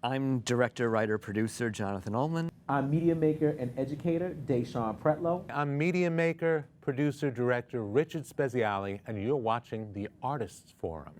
I'm director, writer, producer Jonathan Ullman. I'm media maker and educator DaShawn Pretlow. I'm media maker, producer, director Richard Speziale, and you're watching the Artists Forum.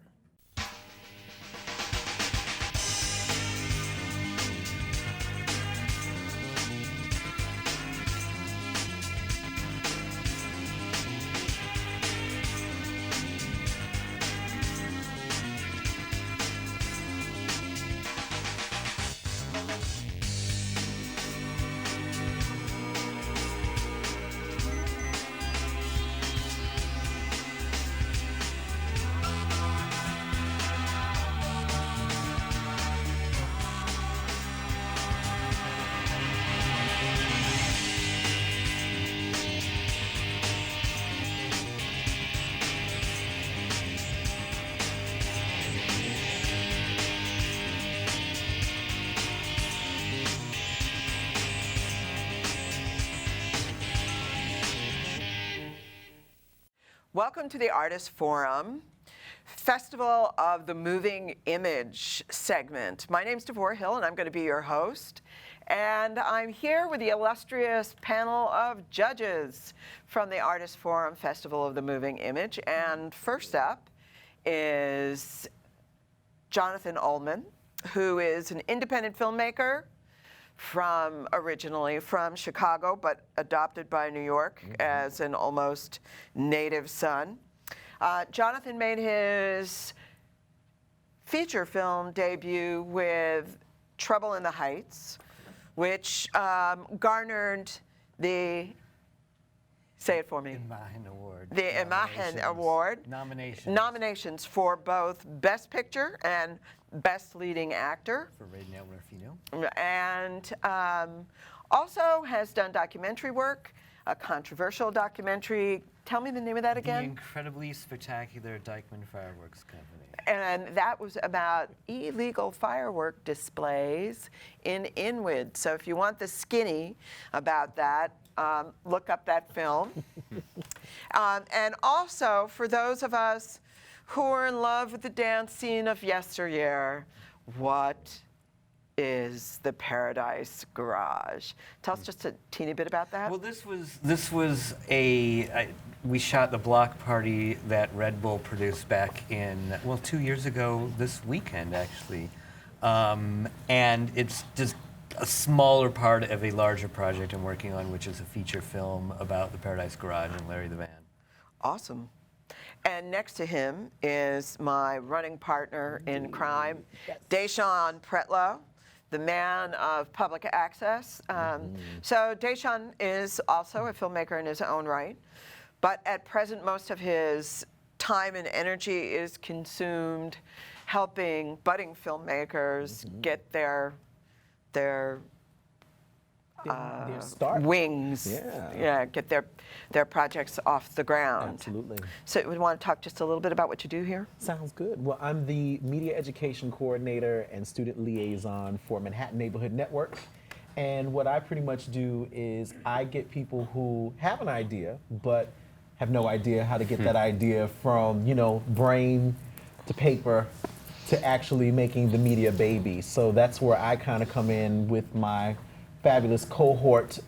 Welcome to the Artist Forum, Festival of the Moving Image segment. My name's Devorah Hill, and I'm going to be your host. And I'm here with the illustrious panel of judges from the Artist Forum Festival of the Moving Image. And first up is Jonathan Ullman, who is an independent filmmaker originally from Chicago, but adopted by New York as an almost native son. Jonathan made his feature film debut with Trouble in the Heights, which garnered the, say it for me. Imagen Award. The Imagen Award. Nominations for both Best Picture and Best Leading Actor. For Ray Network, if you know. And also has done documentary work, a controversial documentary. Tell me the name of that again. The Incredibly Spectacular Dyckman Fireworks Company. And that was about illegal firework displays in Inwood. So if you want the skinny about that, look up that film. And also, for those of us who are in love with the dance scene of yesteryear, what is the Paradise Garage? Tell us just a teeny bit about that. Well, this was we shot the block party that Red Bull produced back in, 2 years ago this weekend, actually. And it's just a smaller part of a larger project I'm working on, which is a feature film about the Paradise Garage and Larry the Van. Awesome. And next to him is my running partner in crime, DaShawn Pretlow, the man of public access. So DaShawn is also a filmmaker in his own right, but at present most of his time and energy is consumed helping budding filmmakers get their start. Wings, get their projects off the ground. Absolutely. So we want to talk just a little bit about what you do here? Sounds good. Well, I'm the media education coordinator and student liaison for Manhattan Neighborhood Network. And what I pretty much do is I get people who have an idea, but have no idea how to get that idea from, brain to paper to actually making the media baby. So that's where I kind of come in with my fabulous cohort,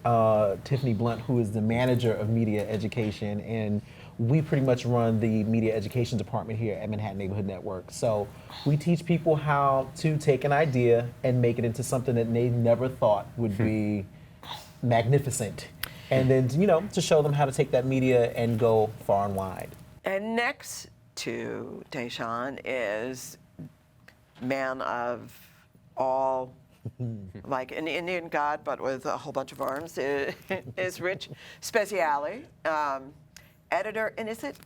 Tiffany Blunt, who is the manager of media education, and we pretty much run the media education department here at Manhattan Neighborhood Network. So we teach people how to take an idea and make it into something that they never thought would be magnificent, and then to show them how to take that media and go far and wide. And next to DaShawn is man of all, like an Indian god, but with a whole bunch of arms, is Rich Speziale, editor, and is it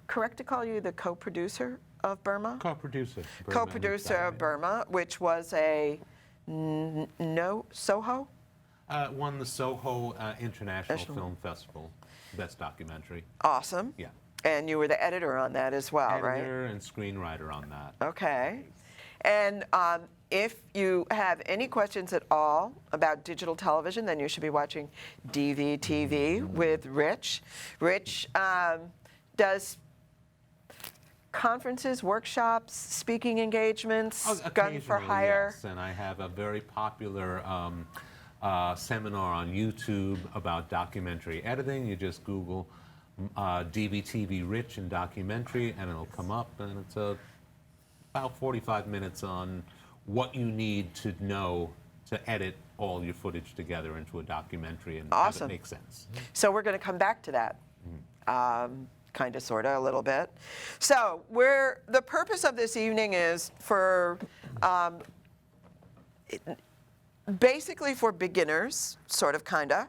correct to call you the co-producer of Burma? Co-producer. Co-producer of Burma, which was a Soho? Won the Soho International Film Festival, Best Documentary. Awesome. Yeah. And you were the editor on that as well, right? Editor and screenwriter on that. Okay. And if you have any questions at all about digital television, then you should be watching DVTV with Rich. Rich does conferences, workshops, speaking engagements, gun for Occasionally, hire? yes, and I have a very popular seminar on YouTube about documentary editing. You just Google DVTV Rich in documentary, and it'll come up, and it's about 45 minutes on what you need to know to edit all your footage together into a documentary and have it make sense. So we're going to come back to that, kind of, sort of, a little bit. So the purpose of this evening is for basically for beginners, sort of, kind of.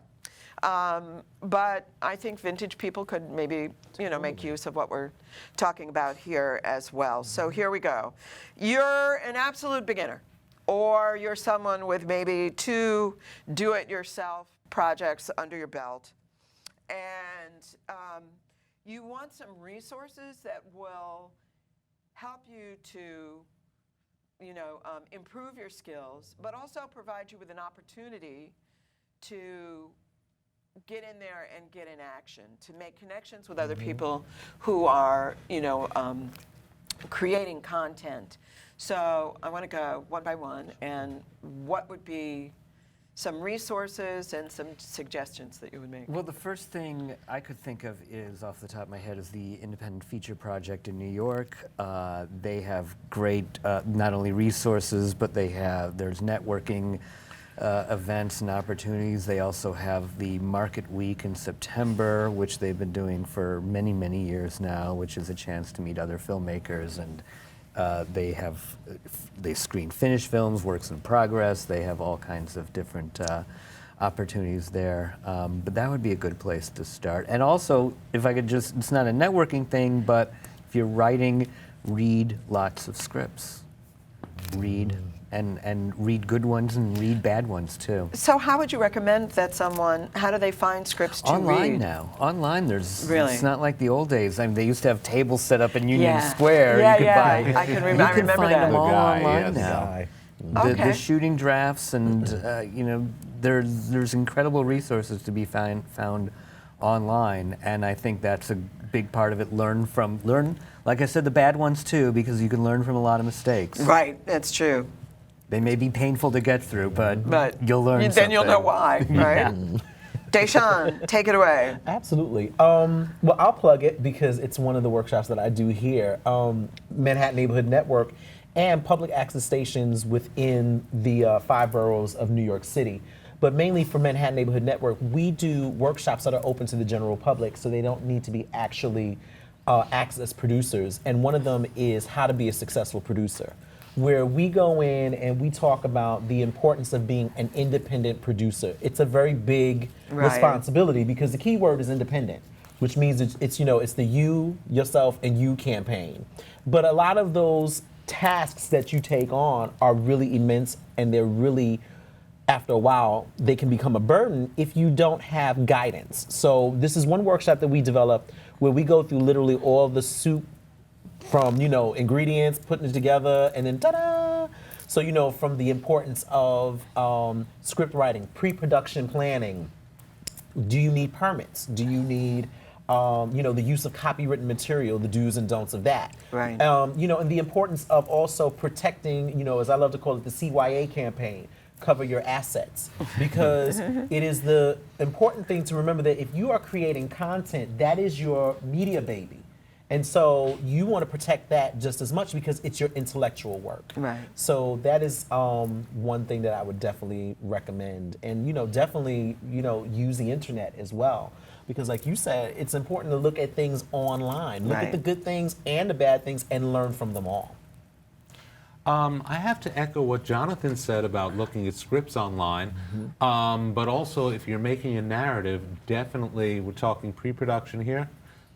But I think vintage people could maybe, make use of what we're talking about here as well. So here we go. You're an absolute beginner, or you're someone with maybe 2 do-it-yourself projects under your belt, and you want some resources that will help you to, improve your skills, but also provide you with an opportunity to get in there and get in action, to make connections with other people who are, creating content. So I want to go one by one, and what would be some resources and some suggestions that you would make? Well, the first thing I could think of is, off the top of my head, is the Independent Feature Project in New York. They have great, not only resources, but there's networking events and opportunities. They also have the Market Week in September, which they've been doing for many, many years now, which is a chance to meet other filmmakers, and they screen finished films, works in progress. They have all kinds of different opportunities there. But that would be a good place to start. And also, if I could it's not a networking thing, but if you're writing, read lots of scripts. Read. And read good ones and read bad ones too. So how would you recommend that how do they find scripts to read? Online now. Online, Really? It's not like the old days. I mean, they used to have tables set up in Union Yeah. Square. Yeah, you could yeah. buy. I can you remember can find that. them all The guy, online yes. now. Guy. Okay. The shooting drafts, and there's incredible resources to be found online, and I think that's a big part of it. Learn, like I said, the bad ones too, because you can learn from a lot of mistakes. Right, that's true. They may be painful to get through, but you'll learn Then something. you'll know why, right? DaShawn, take it away. Absolutely. Well, I'll plug it because it's one of the workshops that I do here. Manhattan Neighborhood Network and public access stations within the 5 boroughs of New York City. But mainly for Manhattan Neighborhood Network, we do workshops that are open to the general public, so they don't need to be actually access producers. And one of them is how to be a successful producer, where we go in and we talk about the importance of being an independent producer. It's a very big responsibility because the key word is independent, which means it's the you, yourself, and you campaign. But a lot of those tasks that you take on are really immense, and they're really, after a while, they can become a burden if you don't have guidance. So this is one workshop that we developed where we go through literally all the soup from, ingredients, putting it together, and then ta-da! So, from the importance of script writing, pre-production planning. Do you need permits? Do you need, the use of copywritten material, the do's and don'ts of that? Right. And the importance of also protecting, as I love to call it, the CYA campaign, cover your assets. Because it is the important thing to remember that if you are creating content, that is your media baby. And so you want to protect that just as much because it's your intellectual work. Right. So that is one thing that I would definitely recommend. And, definitely, use the internet as well. Because like you said, it's important to look at things online. Look at the good things and the bad things and learn from them all. I have to echo what Jonathan said about looking at scripts online, but also if you're making a narrative, definitely, we're talking pre-production here,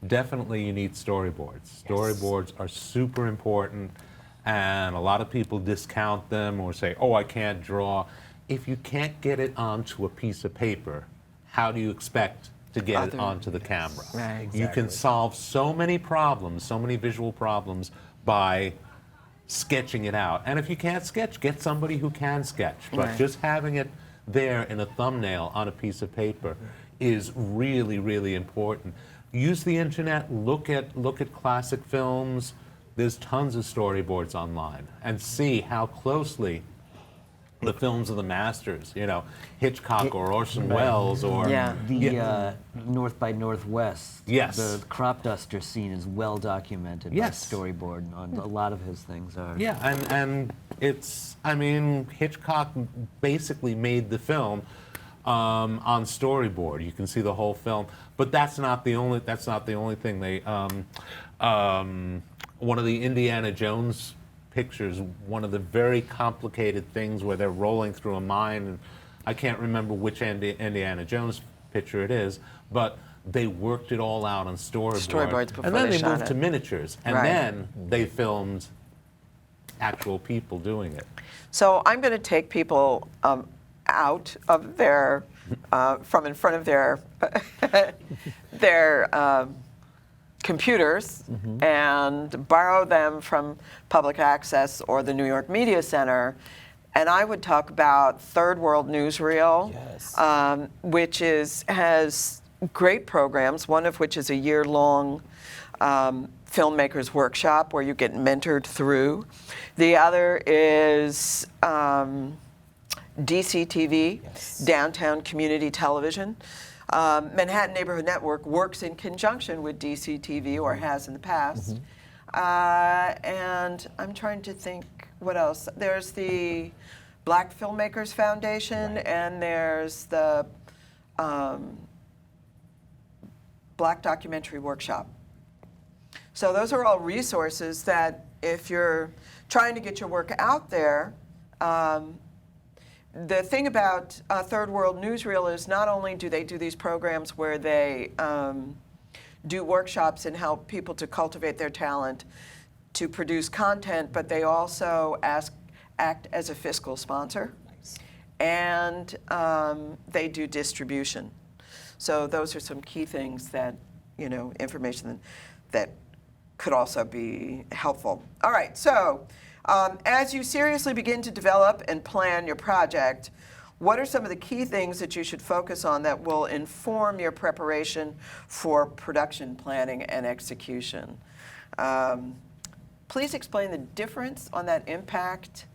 definitely you need storyboards. Storyboards are super important, and a lot of people discount them or say, oh, I can't draw. If you can't get it onto a piece of paper, how do you expect to get it onto the camera? Right. Exactly. You can solve so many problems, so many visual problems by sketching it out. And if you can't sketch, get somebody who can sketch. But just having it there in a thumbnail on a piece of paper is really, really important. Use the internet, look at classic films, there's tons of storyboards online, and see how closely the films of the masters, you know, Hitchcock or Orson Welles or Yeah. The North by Northwest. Yes. The crop duster scene is well documented Yes. by storyboard. On a lot of his things are. Yeah, and it's, I mean, Hitchcock basically made the film on storyboard. You can see the whole film, but that's not the only thing. They one of the Indiana Jones pictures, one of the very complicated things where they're rolling through a mine, and I can't remember which Indiana Jones picture it is, but they worked it all out on Storyboards before and then they they shot moved it. to miniatures, and Right. then they filmed actual people doing it. So I'm going to take people out of their, from in front of their, their computers and borrow them from public access or the New York Media Center. And I would talk about Third World Newsreel, Yes. which has great programs, one of which is a year-long filmmakers workshop where you get mentored through. The other is DCTV, Yes. Downtown Community Television. Manhattan Neighborhood Network works in conjunction with DCTV, or has in the past. And I'm trying to think what else. There's the Black Filmmakers Foundation, and there's the Black Documentary Workshop. So those are all resources that if you're trying to get your work out there, the thing about Third World Newsreel is not only do they do these programs where they do workshops and help people to cultivate their talent to produce content, but they also act as a fiscal sponsor. And they do distribution. So those are some key things that, you know, information that could also be helpful. All right, so as you seriously begin to develop and plan your project, what are some of the key things that you should focus on that will inform your preparation for production planning and execution? Please explain the difference on that impact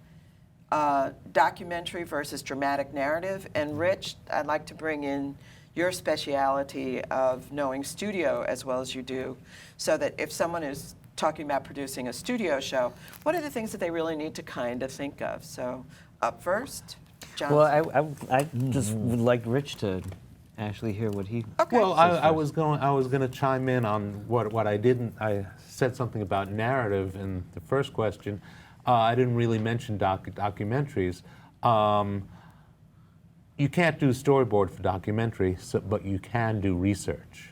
documentary versus dramatic narrative. And Rich, I'd like to bring in your speciality of knowing studio as well as you do, so that if someone is talking about producing a studio show, what are the things that they really need to kind of think of? So up first, Jonathan. Well, I just would like Rich to actually hear what he. Okay. Well, I was going to chime in on what I didn't. I said something about narrative in the first question. I didn't really mention documentaries. You can't do storyboard for documentary, but you can do research.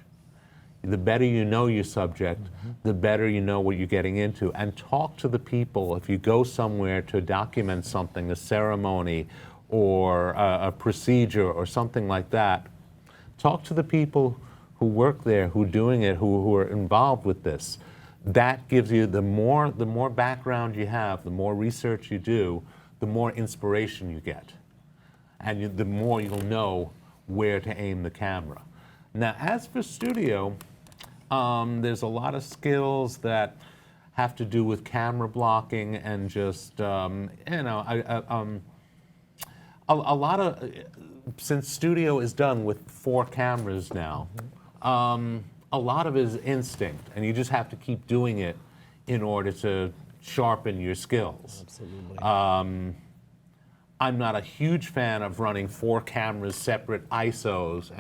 The better you know your subject, the better you know what you're getting into. And talk to the people. If you go somewhere to document something, a ceremony or a procedure or something like that, talk to the people who work there, who are doing it, who are involved with this. That gives you, the more background you have, the more research you do, the more inspiration you get. And the more you'll know where to aim the camera. Now, as for studio, there's a lot of skills that have to do with camera blocking and just, a lot of, since studio is done with 4 cameras now, a lot of it is instinct, and you just have to keep doing it in order to sharpen your skills. Absolutely. I'm not a huge fan of running 4 cameras, separate ISOs,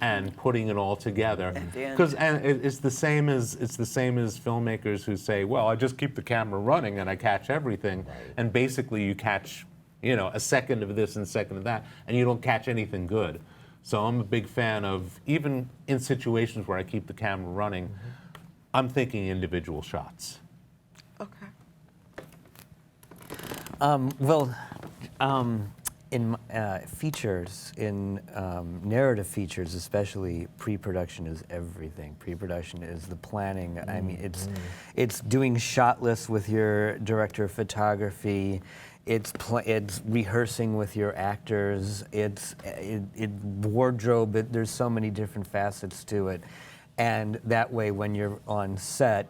and putting it all together, because it's the same as filmmakers who say, well, I just keep the camera running and I catch everything, and basically you catch, a second of this and a second of that, and you don't catch anything good. So I'm a big fan of, even in situations where I keep the camera running, I'm thinking individual shots. Okay. In features, in narrative features especially, pre-production is everything. Pre-production is the planning. I mean, it's doing shot lists with your director of photography. It's rehearsing with your actors. It's wardrobe. There's so many different facets to it, and that way, when you're on set,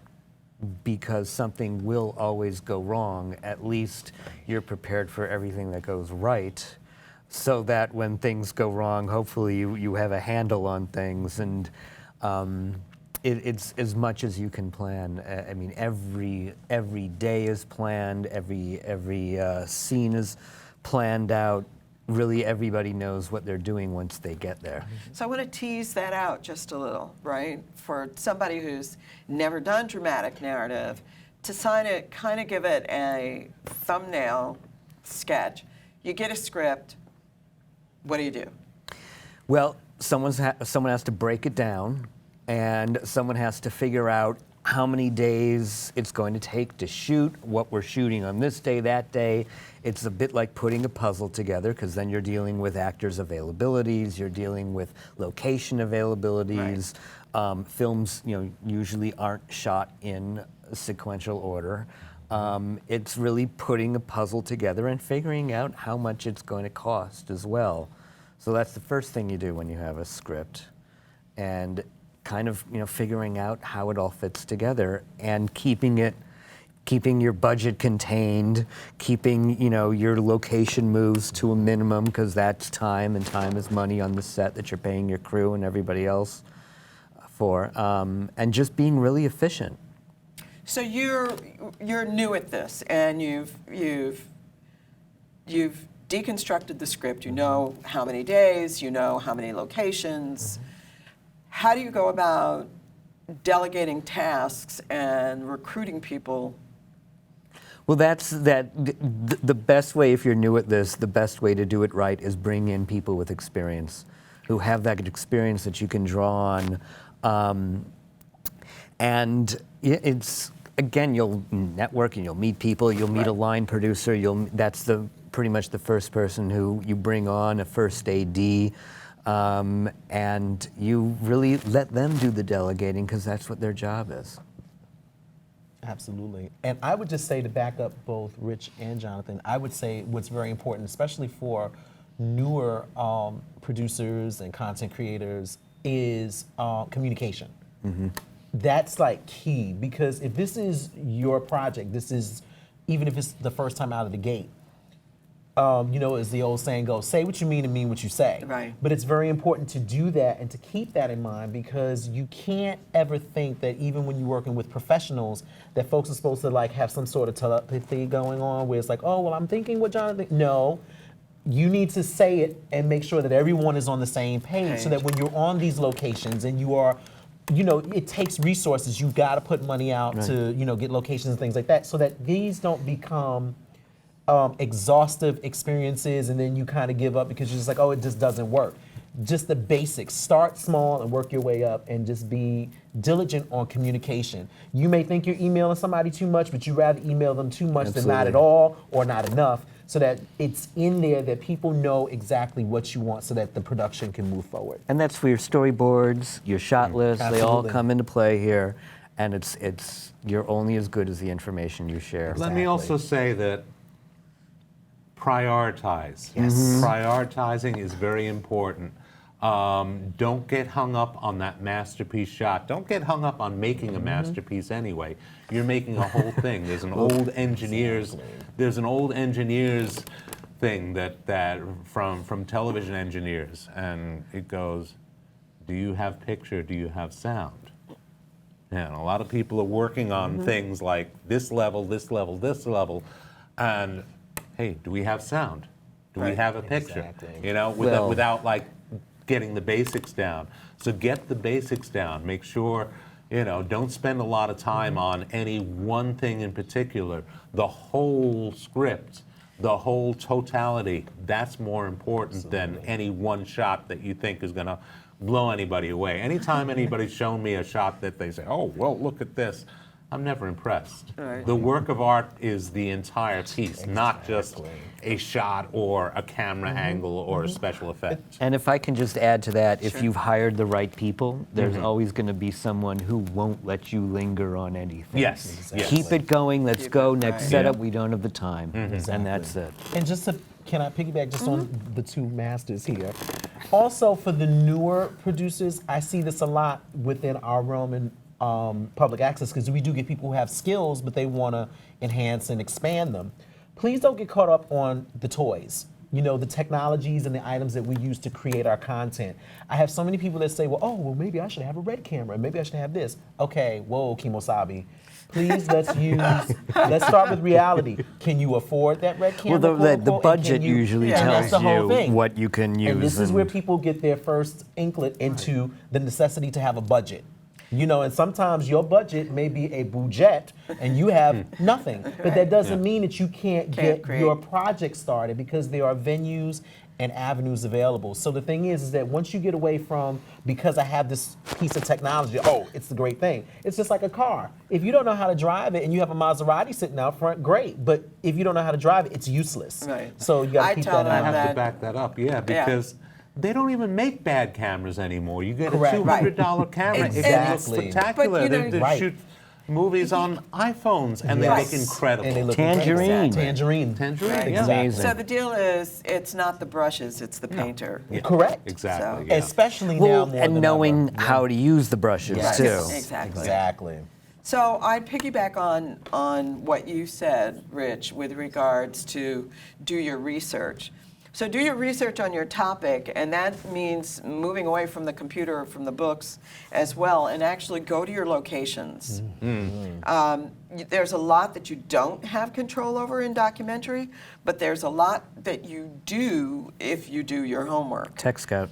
because something will always go wrong, at least you're prepared for everything that goes right, so that when things go wrong, hopefully you have a handle on things, and it's as much as you can plan. I mean, every day is planned, every scene is planned out. Really, everybody knows what they're doing once they get there. So I want to tease that out just a little, right? For somebody who's never done dramatic narrative, to kind of give it a thumbnail sketch. You get a script. What do you do? Well, someone has to break it down, and someone has to figure out how many days it's going to take to shoot, what we're shooting on this day, that day. It's a bit like putting a puzzle together, because then you're dealing with actors' availabilities, you're dealing with location availabilities. Right. Films, usually aren't shot in sequential order. It's really putting a puzzle together and figuring out how much it's going to cost as well. So that's the first thing you do when you have a script, and kind of figuring out how it all fits together, and keeping your budget contained, keeping your location moves to a minimum, because that's time, and time is money on the set that you're paying your crew and everybody else for, and just being really efficient. So you're new at this, and you've deconstructed the script. You know how many days, you know how many locations. How do you go about delegating tasks and recruiting people? Well, the best way, if you're new at this, the best way to do it right is bring in people with experience, who have that experience that you can draw on. And it's, again, you'll network and you'll meet people, you'll meet a line producer, that's pretty much the first person who you bring on, a first AD. And you really let them do the delegating, because that's what their job is. Absolutely. And I would just say, to back up both Rich and Jonathan, I would say what's very important, especially for newer producers and content creators, is communication. Mm-hmm. That's like key, because if this is your project, even if it's the first time out of the gate, as the old saying goes, say what you mean and mean what you say. Right. But it's very important to do that and to keep that in mind, because you can't ever think that even when you're working with professionals, that folks are supposed to have some sort of telepathy going on, where it's like, oh, well, I'm thinking what Jonathan. No, you need to say it and make sure that everyone is on the same page, so that when you're on these locations and you are, it takes resources. You've got to put money out to, get locations and things like that, so that these don't become exhaustive experiences, and then you kind of give up because you're just like, oh, it just doesn't work. Just the basics. Start small and work your way up, and just be diligent on communication. You may think you're emailing somebody too much, but you'd rather email them too much than not at all, or not enough, so that it's in there that people know exactly what you want, so that the production can move forward. And that's for your storyboards, your shot lists. They all come into play here, and you're only as good as the information you share. Let me also say that prioritize. Yes. Prioritizing is very important. Don't get hung up on that masterpiece shot. Don't get hung up on making a masterpiece anyway. You're making a whole thing. There's an old engineers. There's an old engineers thing that from television engineers, and it goes, do you have picture? Do you have sound? And a lot of people are working on things like this level, this level, this level, and hey, do we have sound? Do we have a picture? Exactly. Without getting the basics down. So get the basics down. Make sure, don't spend a lot of time on any one thing in particular. The whole script, the whole totality, that's more important than any one shot that you think is going to blow anybody away. Anytime anybody's shown me a shot that they say, oh, well, look at this, I'm never impressed. Right. The work of art is the entire piece, not just a shot or a camera angle or a special effect. And if I can just add to that, if you've hired the right people, there's always going to be someone who won't let you linger on anything. Yes. Exactly. Yes. Keep it going, let's go, next right. setup, we don't have the time. Exactly. And that's it. And can I piggyback just on the two masters here? Also, for the newer producers, I see this a lot within our realm, and public access, because we do get people who have skills, but they want to enhance and expand them. Please don't get caught up on the toys. You know, the technologies and the items that we use to create our content. I have so many people that say, well, maybe I should have a red camera, maybe I should have this. Okay, whoa, Kimosabi. Please, let's start with reality. Can you afford that red camera? Well, the budget usually tells the whole thing. you what you can use. And this is where people get their first inklet into the necessity to have a budget. You know, and sometimes your budget may be a budget and you have nothing. But that doesn't mean that you can't get your project started, because there are venues and avenues available. So the thing is that once you get away from, because I have this piece of technology, oh, it's the great thing. It's just like a car. If you don't know how to drive it and you have a Maserati sitting out front, great. But if you don't know how to drive it, it's useless. Right. So you got to keep that in mind. I have to back that up, because they don't even make bad cameras anymore. You get Correct. a $200 camera, Exactly. it looks spectacular. But, you know, they shoot movies on iPhones, and they look incredible. And they look Tangerine. Tangerine. Right. Exactly. Amazing. So the deal is, it's not the brushes, it's the painter. Correct. Exactly. So- yeah. Especially Well, now more and than knowing ever. how to use the brushes Yes. too. Exactly. Exactly. So I piggyback on what you said, Rich, with regards to do your research. So do your research on your topic, and that means moving away from the computer or from the books as well, and actually go to your locations. There's a lot that you don't have control over in documentary, but there's a lot that you do if you do your homework. Tech Scout.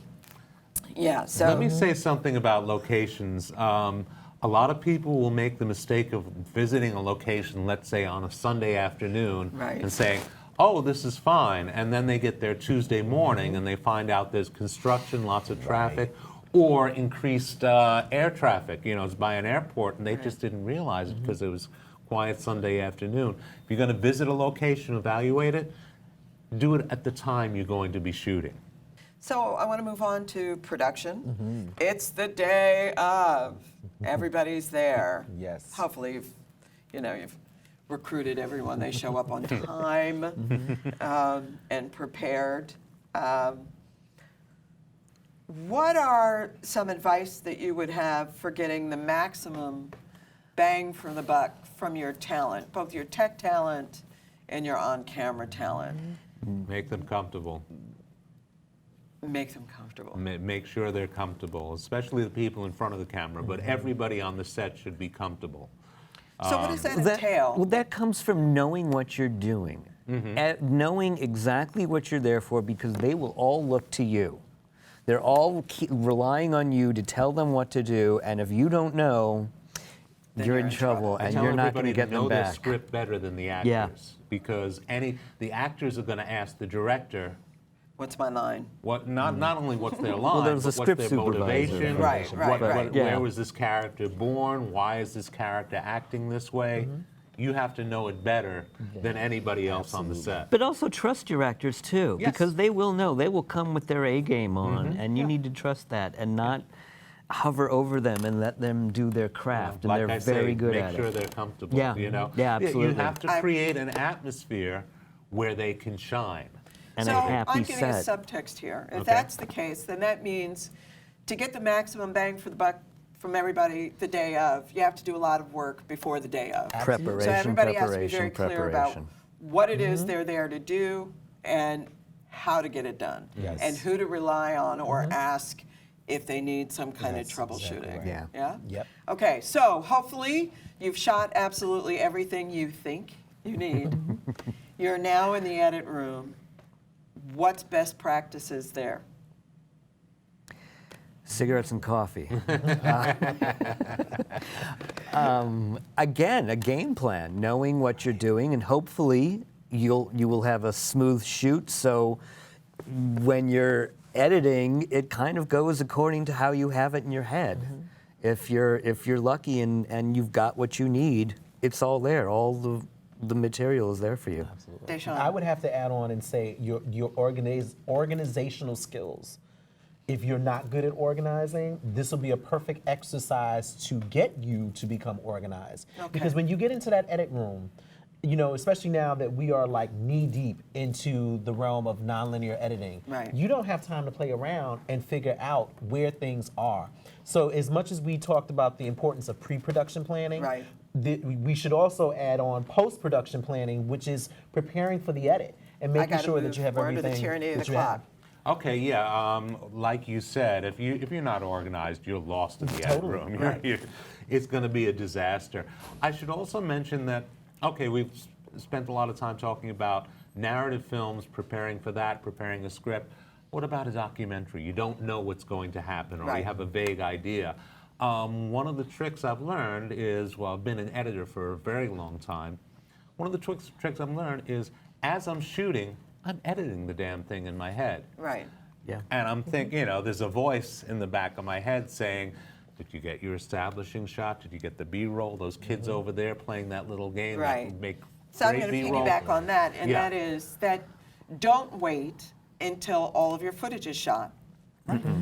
Yeah, so Let me say something about locations. A lot of people will make the mistake of visiting a location, let's say on a Sunday afternoon, Right. and saying, oh, this is fine. And then they get there Tuesday morning and they find out there's construction, lots of traffic, or increased air traffic. You know, it's by an airport, and they just didn't realize it because it was quiet Sunday afternoon. If you're going to visit a location, evaluate it, do it at the time you're going to be shooting. So I want to move on to production. It's the day of. Everybody's there. Yes. Hopefully, you've recruited everyone. They show up on time and prepared. What are some advice that you would have for getting the maximum bang for the buck from your talent, both your tech talent and your on-camera talent? Make them comfortable. Make them comfortable. Make sure they're comfortable, especially the people in front of the camera, but everybody on the set should be comfortable. So what does that entail? Well, that comes from knowing what you're doing, knowing exactly what you're there for, because they will all look to you. They're all relying on you to tell them what to do, and if you don't know, you're in trouble, and you're not going to get them know their back. script better than the actors, because the actors are going to ask the director, What's my line? what not only what's their line, there's a but what's script their supervisor. motivation, Right. where was this character born, why is this character acting this way? You have to know it better than anybody else on the set. But also trust your actors too, Yes. because they will know. They will come with their A game on, and you need to trust that and not hover over them and let them do their craft. And Like they're I very say, good make at sure it. they're comfortable. Yeah. You know, Yeah, absolutely. You have to create an atmosphere where they can shine. And So a happy I'm getting a set. subtext here. If Okay. that's the case, then that means to get the maximum bang for the buck from everybody the day of, you have to do a lot of work before the day of. Preparation, So everybody has to be very preparation, clear about preparation. what it is they're there to do and how to get it done. Yes. And who to rely on or ask if they need some kind of troubleshooting. exactly right. Yeah? Yep. Okay, so hopefully you've shot absolutely everything you think you need. You're now in the edit room. What's best practices there? Cigarettes and coffee. Again, a game plan, knowing what you're doing, and hopefully you will have a smooth shoot. So when you're editing, it kind of goes according to how you have it in your head. If you're lucky and you've got what you need, it's all there. All the material is there for you. DaShawn. I would have to add on and say your organizational skills. If you're not good at organizing, this will be a perfect exercise to get you to become organized. Okay. Because when you get into that edit room, you know, especially now that we are like knee deep into the realm of nonlinear editing, Right. you don't have time to play around and figure out where things are. So as much as we talked about the importance of pre-production planning, Right. we should also add on post-production planning, which is preparing for the edit and I making gotta sure that move. you have We're under everything the tyranny of that the you have. clock. Okay, yeah. Like you said, if you're not organized, you're lost in the edit Totally, room. right. It's going to be a disaster. I should also mention that, okay, we've spent a lot of time talking about narrative films, preparing for that, preparing a script. What about a documentary? You don't know what's going to happen, or Right. you have a vague idea. One of the tricks I've learned is, well, I've been an editor for a very long time. One of the tricks I've learned is, as I'm shooting, I'm editing the damn thing in my head. Right. Yeah. And I'm thinking, you know, there's a voice in the back of my head saying, did you get your establishing shot? Did you get the B-roll? Those kids over there playing that little game Right. that would make So I'm great going to B-roll. piggyback on that, and Yeah. that is that don't wait until all of your footage is shot.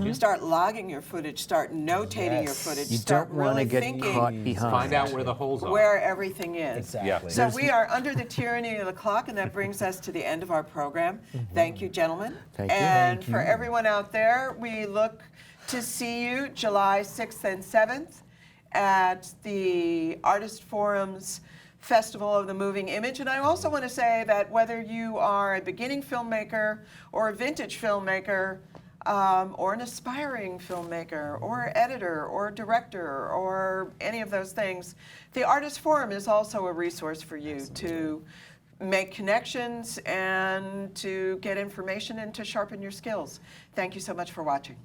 You start logging your footage, start notating your Yes. footage, You start don't want really to get thinking caught behind. Find out where the holes are. where everything is. Exactly. So we are under the tyranny of the clock, and that brings us to the end of our program. Thank you, gentlemen. Thank you. And Thank for you. everyone out there, we look to see you July 6th and 7th at the Artist Forum's Festival of the Moving Image. And I also want to say that whether you are a beginning filmmaker or a vintage filmmaker, or an aspiring filmmaker, or editor, or director, or any of those things, the Artist Forum is also a resource for you to make connections and to get information and to sharpen your skills. Thank you so much for watching.